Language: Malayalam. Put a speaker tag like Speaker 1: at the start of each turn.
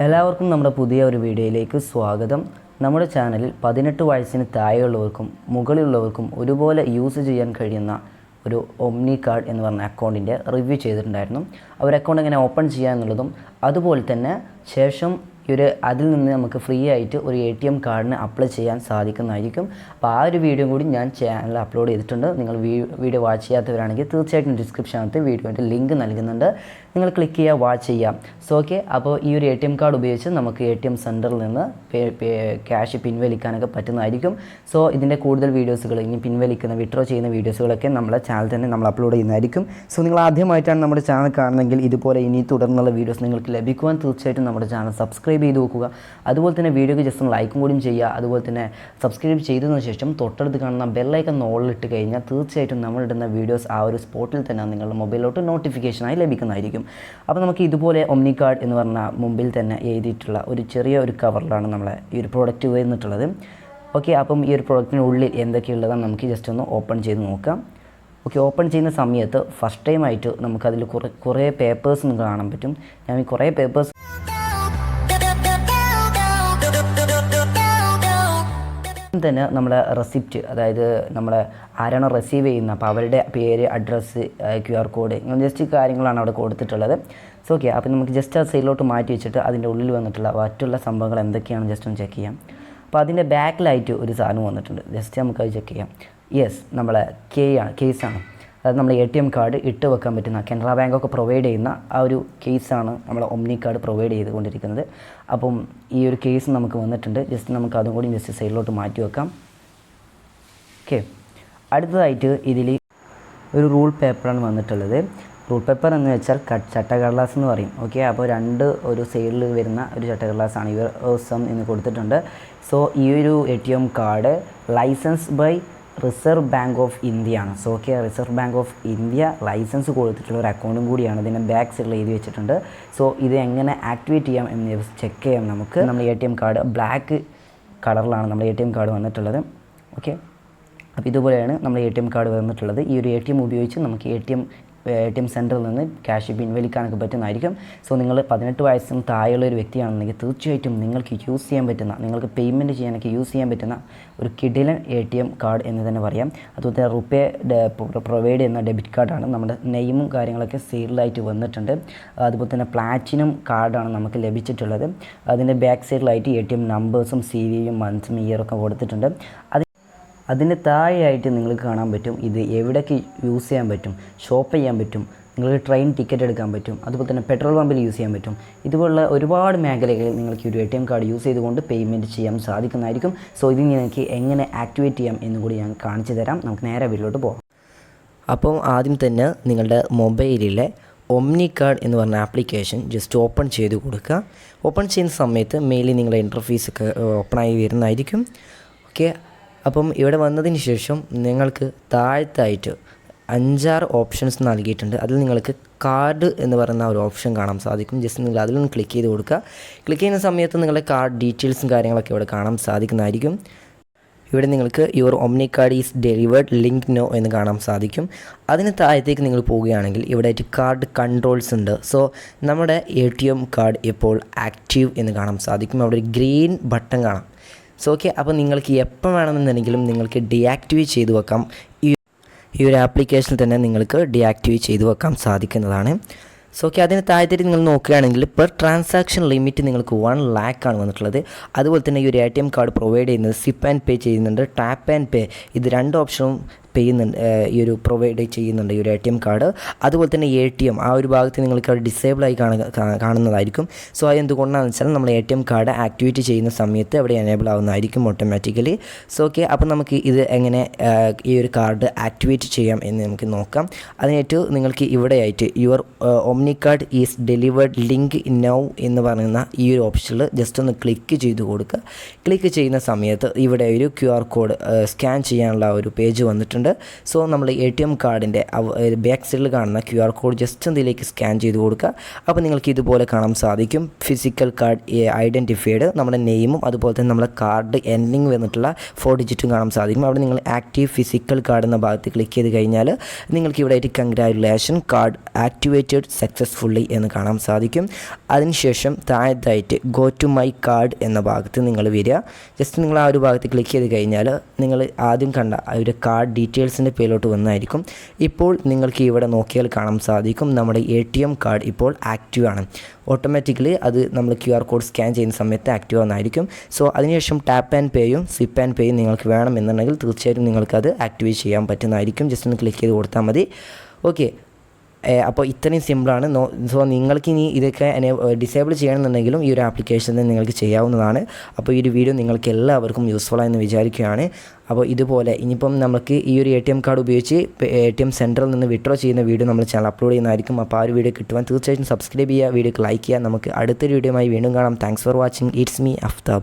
Speaker 1: എല്ലാവർക്കും നമ്മുടെ പുതിയ ഒരു വീഡിയോയിലേക്ക് സ്വാഗതം. നമ്മുടെ ചാനലിൽ 18 വയസ്സിന് താഴെയുള്ളവർക്കും മുകളിലുള്ളവർക്കും ഒരുപോലെ യൂസ് ചെയ്യാൻ കഴിയുന്ന ഒരു ഒമ്നി കാർഡ് എന്ന് പറഞ്ഞ അക്കൗണ്ടിൻ്റെ റിവ്യൂ ചെയ്തിട്ടുണ്ടായിരുന്നു. ആ ഒരു അക്കൗണ്ട് എങ്ങനെ ഓപ്പൺ ചെയ്യുക എന്നുള്ളതും അതുപോലെ തന്നെ ശേഷം അതിൽ നിന്ന് നമുക്ക് ഫ്രീ ആയിട്ട് ഒരു ATM കാർഡിന് അപ്ലൈ ചെയ്യാൻ സാധിക്കുന്നതായിരിക്കും. അപ്പോൾ ആ ഒരു വീഡിയോ കൂടി ഞാൻ ചാനലിൽ അപ്ലോഡ് ചെയ്തിട്ടുണ്ട്. നിങ്ങൾ വീഡിയോ വാച്ച് ചെയ്യാത്തവരാണെങ്കിൽ തീർച്ചയായിട്ടും ഡിസ്ക്രിപ്ഷനകത്ത് വീഡിയോയുടെ ലിങ്ക് നൽകുന്നുണ്ട്, നിങ്ങൾ ക്ലിക്ക് ചെയ്യുക, വാച്ച് ചെയ്യാം. സോ ഓക്കെ, അപ്പോൾ ഈ ഒരു ATM കാർഡ് ഉപയോഗിച്ച് നമുക്ക് ATM സെൻറ്ററിൽ നിന്ന് ക്യാഷ് പിൻവലിക്കാനൊക്കെ പറ്റുന്നതായിരിക്കും. സോ ഇതിൻ്റെ കൂടുതൽ വീഡിയോസുകൾ, ഇനി പിൻവലിക്കുന്ന വിഡ്രോ ചെയ്യുന്ന വീഡിയോസുകളൊക്കെ നമ്മളെ ചാനൽ തന്നെ നമ്മൾ അപ്ലോഡ് ചെയ്യുന്നതായിരിക്കും. സോ നിങ്ങൾ ആദ്യമായിട്ടാണ് നമ്മുടെ ചാനൽ കാണുന്നതെങ്കിൽ ഇതുപോലെ ഇനി തുടർന്നുള്ള വീഡിയോസ് നിങ്ങൾക്ക് ലഭിക്കുവാൻ തീർച്ചയായിട്ടും നമ്മുടെ ചാനൽ സബ്സ്ക്രൈബ് ചെയ്ത് നോക്കുക. അതുപോലെ തന്നെ വീഡിയോക്ക് ജസ്റ്റ് ലൈക്കും കൂടിയും ചെയ്യുക. അതുപോലെ തന്നെ സബ്സ്ക്രൈബ് ചെയ്തതിനു ശേഷം തൊട്ടടുത്ത് കാണുന്ന ബെല്ലൈക്കൺ ഓളിലിട്ട് കഴിഞ്ഞാൽ തീർച്ചയായിട്ടും നമ്മളിടുന്ന വീഡിയോസ് ആ ഒരു സ്പോട്ടിൽ തന്നെ നിങ്ങളുടെ മൊബൈലിലോട്ട് നോട്ടിഫിക്കേഷനായി ലഭിക്കുന്നതായിരിക്കും. അപ്പോൾ നമുക്ക് ഇതുപോലെ ഒമ്നി കാർഡ് എന്ന് പറഞ്ഞാൽ മുമ്പിൽ തന്നെ എഴുതിയിട്ടുള്ള ഒരു ചെറിയ ഒരു കവറിലാണ് നമ്മളെ ഈ ഒരു പ്രോഡക്റ്റ് വരുന്നിട്ടുള്ളത്. ഓക്കെ, അപ്പം ഈ ഒരു പ്രോഡക്റ്റിനുള്ളിൽ എന്തൊക്കെയുള്ളതാണ് നമുക്ക് ജസ്റ്റ് ഒന്ന് ഓപ്പൺ ചെയ്ത് നോക്കാം. ഓക്കെ, ഓപ്പൺ ചെയ്യുന്ന സമയത്ത് ഫസ്റ്റ് ടൈമായിട്ട് നമുക്കതിൽ കുറേ പേപ്പേഴ്സ് നിങ്ങൾക്ക് കാണാൻ പറ്റും. ഞാൻ ഈ കുറേ പേപ്പേഴ്സ് തന്നെ നമ്മളെ റെസിപ്റ്റ്, അതായത് നമ്മളെ ആരാണോ റിസീവ് ചെയ്യുന്നത് അപ്പോൾ അവരുടെ പേര്, അഡ്രസ്സ്, QR കോഡ്, ഇങ്ങനെ ജസ്റ്റ് കാര്യങ്ങളാണ് അവിടെ കൊടുത്തിട്ടുള്ളത്. സോ ഓക്കെ, അപ്പോൾ നമുക്ക് ജസ്റ്റ് ആ സൈഡിലോട്ട് മാറ്റി വെച്ചിട്ട് അതിൻ്റെ ഉള്ളിൽ വന്നിട്ടുള്ള മറ്റുള്ള സംഭവങ്ങൾ എന്തൊക്കെയാണ് ജസ്റ്റ് ഒന്ന് ചെക്ക് ചെയ്യാം. അപ്പോൾ അതിൻ്റെ ബാക്കിലായിട്ട് ഒരു സാധനം വന്നിട്ടുണ്ട്, ജസ്റ്റ് നമുക്കത് ചെക്ക് ചെയ്യാം. യെസ്, നമ്മളെ കേസാണ്, അതായത് നമ്മൾ ATM കാർഡ് ഇട്ട് വെക്കാൻ പറ്റുന്ന കനറ ബാങ്കൊക്കെ പ്രൊവൈഡ് ചെയ്യുന്ന ആ ഒരു കേസാണ് നമ്മൾ ഒമ്നി കാർഡ് പ്രൊവൈഡ് ചെയ്തുകൊണ്ടിരിക്കുന്നത്. അപ്പം ഈ ഒരു കേസ് നമുക്ക് വന്നിട്ടുണ്ട്. ജസ്റ്റ് നമുക്ക് അതും കൂടി ജസ്റ്റ് സൈഡിലോട്ട് മാറ്റി വെക്കാം. ഓക്കെ, അടുത്തതായിട്ട് ഇതിൽ ഒരു റൂൾ പേപ്പറാണ് വന്നിട്ടുള്ളത്. റൂൾ പേപ്പർ എന്ന് വെച്ചാൽ ചട്ടക്കടലാസ് എന്ന് പറയും. ഓക്കെ, അപ്പോൾ ഒരു സൈഡിൽ വരുന്ന ഒരു ചട്ടക്കടലാസാണ് ഇവർ എന്ന് കൊടുത്തിട്ടുണ്ട്. സോ ഈ ഒരു ATM card license by reserve bank of India ആണ്. So okay, reserve bank of India license കൊടുത്തിട്ടുള്ള ഒരു അക്കൗണ്ടും കൂടിയാണ്. ഇതിൻ്റെ ബാക്ക് സൈഡിൽ എഴുതി വെച്ചിട്ടുണ്ട്. സോ ഇത് എങ്ങനെ ആക്ടിവേറ്റ് ചെയ്യാം എന്ന് ചെക്ക് ചെയ്യാം നമുക്ക്. നമ്മൾ ATM കാർഡ് ബ്ലാക്ക് കളറിലാണ് നമ്മൾ ATM കാർഡ് വന്നിട്ടുള്ളത്. ഓക്കെ, അപ്പോൾ ഇതുപോലെയാണ് നമ്മൾ ATM കാർഡ് വന്നിട്ടുള്ളത്. ഈ ഒരു ATM ഉപയോഗിച്ച് നമുക്ക് ATM സെൻറ്ററിൽ നിന്ന് ക്യാഷ് പിൻവലിക്കാനൊക്കെ പറ്റുന്നതായിരിക്കും. സോ നിങ്ങൾ 18 വയസ്സിന് താഴെയുള്ള ഒരു വ്യക്തിയാണെന്നുണ്ടെങ്കിൽ തീർച്ചയായിട്ടും നിങ്ങൾക്ക് യൂസ് ചെയ്യാൻ പറ്റുന്ന, നിങ്ങൾക്ക് പേയ്മെൻറ്റ് ചെയ്യാനൊക്കെ യൂസ് ചെയ്യാൻ പറ്റുന്ന ഒരു കിടിലൻ ATM കാർഡ് എന്ന് തന്നെ പറയാം. അതുപോലെ തന്നെ റുപ്പേ പ്രൊവൈഡ് ചെയ്യുന്ന ഡെബിറ്റ് കാർഡാണ്. നമ്മുടെ നെയിമും കാര്യങ്ങളൊക്കെ സൈഡിലായിട്ട് വന്നിട്ടുണ്ട്. അതുപോലെ തന്നെ പ്ലാറ്റിനം കാർഡാണ് നമുക്ക് ലഭിച്ചിട്ടുള്ളത്. അതിൻ്റെ ബാക്ക് സൈഡിലായിട്ട് ATM നമ്പേഴ്സും CVയും മന്ത്സും ഇയറൊക്കെ കൊടുത്തിട്ടുണ്ട്. അതിൻ്റെ താഴെയായിട്ട് നിങ്ങൾക്ക് കാണാൻ പറ്റും ഇത് എവിടെയൊക്കെ യൂസ് ചെയ്യാൻ പറ്റും, ഷോപ്പ് ചെയ്യാൻ പറ്റും, നിങ്ങൾക്ക് ട്രെയിൻ ടിക്കറ്റ് എടുക്കാൻ പറ്റും, അതുപോലെ തന്നെ പെട്രോൾ പമ്പിൽ യൂസ് ചെയ്യാൻ പറ്റും. ഇതുപോലുള്ള ഒരുപാട് മേഖലകളിൽ നിങ്ങൾക്ക് ഒരു ATM കാർഡ് യൂസ് ചെയ്തുകൊണ്ട് പേയ്മെൻറ്റ് ചെയ്യാൻ സാധിക്കുന്നതായിരിക്കും. സോ ഇത് നിങ്ങൾക്ക് എങ്ങനെ ആക്ടിവേറ്റ് ചെയ്യാം എന്നുകൂടി ഞാൻ കാണിച്ചു തരാം. നമുക്ക് നേരെ വീട്ടിലോട്ട് പോകാം. അപ്പം ആദ്യം തന്നെ നിങ്ങളുടെ മൊബൈലിലെ ഒമ്നി കാർഡ് എന്ന് പറഞ്ഞ ആപ്ലിക്കേഷൻ ജസ്റ്റ് ഓപ്പൺ ചെയ്ത് കൊടുക്കുക. ഓപ്പൺ ചെയ്യുന്ന സമയത്ത് മെയിലിൽ നിങ്ങളുടെ ഇൻ്റർഫേസൊക്കെ ഓപ്പണായി വരുന്നതായിരിക്കും. ഓക്കെ, അപ്പം ഇവിടെ വന്നതിന് ശേഷം നിങ്ങൾക്ക് താഴത്തായിട്ട് 5-6 ഓപ്ഷൻസ് നൽകിയിട്ടുണ്ട്. അതിൽ നിങ്ങൾക്ക് കാർഡ് എന്ന് പറയുന്ന ഒരു ഓപ്ഷൻ കാണാൻ സാധിക്കും. ജസ്റ്റ് നിങ്ങൾ അതിലൊന്ന് ക്ലിക്ക് ചെയ്ത് കൊടുക്കുക. ക്ലിക്ക് ചെയ്യുന്ന സമയത്ത് നിങ്ങളുടെ കാർഡ് ഡീറ്റെയിൽസും കാര്യങ്ങളൊക്കെ ഇവിടെ കാണാൻ സാധിക്കുന്നതായിരിക്കും. ഇവിടെ നിങ്ങൾക്ക് your omni card is delivered link no എന്ന് കാണാൻ സാധിക്കും. അതിന് താഴത്തേക്ക് നിങ്ങൾ പോവുകയാണെങ്കിൽ ഇവിടെ ആയിട്ട് കാർഡ് കൺട്രോൾസ് ഉണ്ട്. സോ നമ്മുടെ ATM കാർഡ് ഇപ്പോൾ ആക്റ്റീവ് എന്ന് കാണാൻ സാധിക്കും. അവിടെ ഒരു ഗ്രീൻ ബട്ടൺ കാണാം. സോ ഓക്കെ, അപ്പോൾ നിങ്ങൾക്ക് എപ്പോൾ വേണമെന്നുണ്ടെങ്കിലും നിങ്ങൾക്ക് ഡീആക്ടിവേറ്റ് ചെയ്ത് വെക്കാം. ഈ ഒരു ആപ്ലിക്കേഷനിൽ തന്നെ നിങ്ങൾക്ക് ഡീആക്ടിവേറ്റ് ചെയ്ത് വെക്കാൻ സാധിക്കുന്നതാണ്. സോ ഓക്കെ, അതിന് താഴത്തേക്ക് നിങ്ങൾ നോക്കുകയാണെങ്കിൽ പെർ ട്രാൻസാക്ഷൻ ലിമിറ്റ് നിങ്ങൾക്ക് 1 lakh ആണ് വന്നിട്ടുള്ളത്. അതുപോലെ തന്നെ ഈ ഒരു ATM കാർഡ് പ്രൊവൈഡ് ചെയ്യുന്നത് സിപ്പ് ആൻഡ് പേ ചെയ്യുന്നുണ്ട്, ടാപ്പ് ആൻഡ് പേ, ഇത് 2 ഓപ്ഷനും ചെയ്യുന്നുണ്ട്. ഈ ഒരു പ്രൊവൈഡ് ചെയ്യുന്നുണ്ട് ഈ ഒരു ATM കാർഡ്. അതുപോലെ തന്നെ ATM ആ ഒരു ഭാഗത്ത് നിങ്ങൾക്ക് അത് ഡിസേബിളായി കാണുന്നതായിരിക്കും. സോ അത് എന്തുകൊണ്ടാണെന്ന് വെച്ചാൽ നമ്മൾ ATM കാർഡ് ആക്ടിവേറ്റ് ചെയ്യുന്ന സമയത്ത് അവിടെ എനേബിൾ ആവുന്നതായിരിക്കും ഓട്ടോമാറ്റിക്കലി. സോ ഓക്കെ, അപ്പോൾ നമുക്ക് ഇത് എങ്ങനെ ഈ ഒരു കാർഡ് ആക്ടിവേറ്റ് ചെയ്യാം എന്ന് നമുക്ക് നോക്കാം. അതിനായിട്ട് നിങ്ങൾക്ക് ഇവിടെയായിട്ട് your omni card is delivered link now എന്ന് പറയുന്ന ഈ ഒരു ഓപ്ഷനിൽ ജസ്റ്റ് ഒന്ന് ക്ലിക്ക് ചെയ്ത് കൊടുക്കുക. ക്ലിക്ക് ചെയ്യുന്ന സമയത്ത് ഇവിടെ ഒരു QR കോഡ് സ്കാൻ ചെയ്യാനുള്ള ഒരു പേജ് വന്നിട്ടുണ്ട്. കൊടുത്തിട്ടുണ്ട്. സോ നമ്മൾ ATM കാർഡിൻ്റെ ബാക്ക് സൈഡിൽ കാണുന്ന QR കോഡ് ജസ്റ്റ് ഇതിലേക്ക് സ്കാൻ ചെയ്ത് കൊടുക്കുക. അപ്പോൾ നിങ്ങൾക്ക് ഇതുപോലെ കാണാൻ സാധിക്കും ഫിസിക്കൽ കാർഡ് ഐഡൻറ്റിഫൈഡ്, നമ്മുടെ നെയിമും അതുപോലെ തന്നെ നമ്മുടെ കാർഡ് എൻഡിങ് വന്നിട്ടുള്ള 4 ഡിജിറ്റും കാണാൻ സാധിക്കും. അവിടെ നിങ്ങൾ ആക്റ്റീവ് ഫിസിക്കൽ കാർഡ് എന്ന ഭാഗത്ത് ക്ലിക്ക് ചെയ്ത് കഴിഞ്ഞാൽ നിങ്ങൾക്ക് ഇവിടെ ആയിട്ട് കൺഗ്രാജുലേഷൻ കാർഡ് ആക്ടിവേറ്റഡ് സക്സസ്ഫുള്ളി എന്ന് കാണാൻ സാധിക്കും. അതിനുശേഷം താഴത്തായിട്ട് ഗോ ടു മൈ കാർഡ് എന്ന ഭാഗത്ത് നിങ്ങൾ വരിക. ജസ്റ്റ് നിങ്ങൾ ആ ഒരു ഭാഗത്ത് ക്ലിക്ക് ചെയ്ത് കഴിഞ്ഞാൽ നിങ്ങൾ ആദ്യം കണ്ട ആ ഒരു കാർഡ് ഡീറ്റെയിൽസിൻ്റെ പേരിലോട്ട് വന്നായിരിക്കും. ഇപ്പോൾ നിങ്ങൾക്ക് ഇവിടെ നോക്കിയാൽ കാണാൻ സാധിക്കും നമ്മുടെ ATM കാർഡ് ഇപ്പോൾ ആക്റ്റീവ് ആണ്. ഓട്ടോമാറ്റിക്കലി അത് നമ്മൾ QR കോഡ് സ്കാൻ ചെയ്യുന്ന സമയത്ത് ആക്റ്റീവ് ആവുന്നതായിരിക്കും. സോ അതിനുശേഷം ടാപ്പ് ആൻഡ് പേയും സിപ്പ് ആൻഡ് പേയും നിങ്ങൾക്ക് വേണമെന്നുണ്ടെങ്കിൽ തീർച്ചയായിട്ടും നിങ്ങൾക്കത് ആക്ടിവേറ്റ് ചെയ്യാൻ പറ്റുന്നതായിരിക്കും. ജസ്റ്റ് ഒന്ന് ക്ലിക്ക് ചെയ്ത് കൊടുത്താൽ മതി. ഓക്കെ, അപ്പോൾ ഇത്രയും സിമ്പിളാണ്. സോ നിങ്ങൾക്ക് ഇനി ഇതൊക്കെ ഡിസേബിൾ ചെയ്യണമെന്നുണ്ടെങ്കിലും ഈ ഒരു ആപ്ലിക്കേഷനിൽ നിങ്ങൾക്ക് ചെയ്യാവുന്നതാണ്. അപ്പോൾ ഈ ഒരു വീഡിയോ നിങ്ങൾക്ക് എല്ലാവർക്കും യൂസ്ഫുള്ളായെന്ന് വിചാരിക്കുകയാണ്. അപ്പോൾ ഇതുപോലെ ഇനിയിപ്പം നമുക്ക് ഈ ഒരു ATM കാർഡ് ഉപയോഗിച്ച് ATM സെൻറ്ററിൽ നിന്ന് വിഡ്രോ ചെയ്യുന്ന വീഡിയോ നമ്മൾ ചാനൽ അപ്ലോഡ് ചെയ്യുന്നതായിരിക്കും. അപ്പോൾ ആ ഒരു വീഡിയോ കിട്ടുവാൻ തീർച്ചയായിട്ടും സബ്സ്ക്രൈബ് ചെയ്യുക, വീഡിയോക്ക് ലൈക്ക് ചെയ്യുക. നമുക്ക് അടുത്തൊരു വീഡിയോയുമായി വീണ്ടും കാണാം. Thanks for watching. It's me Aftab.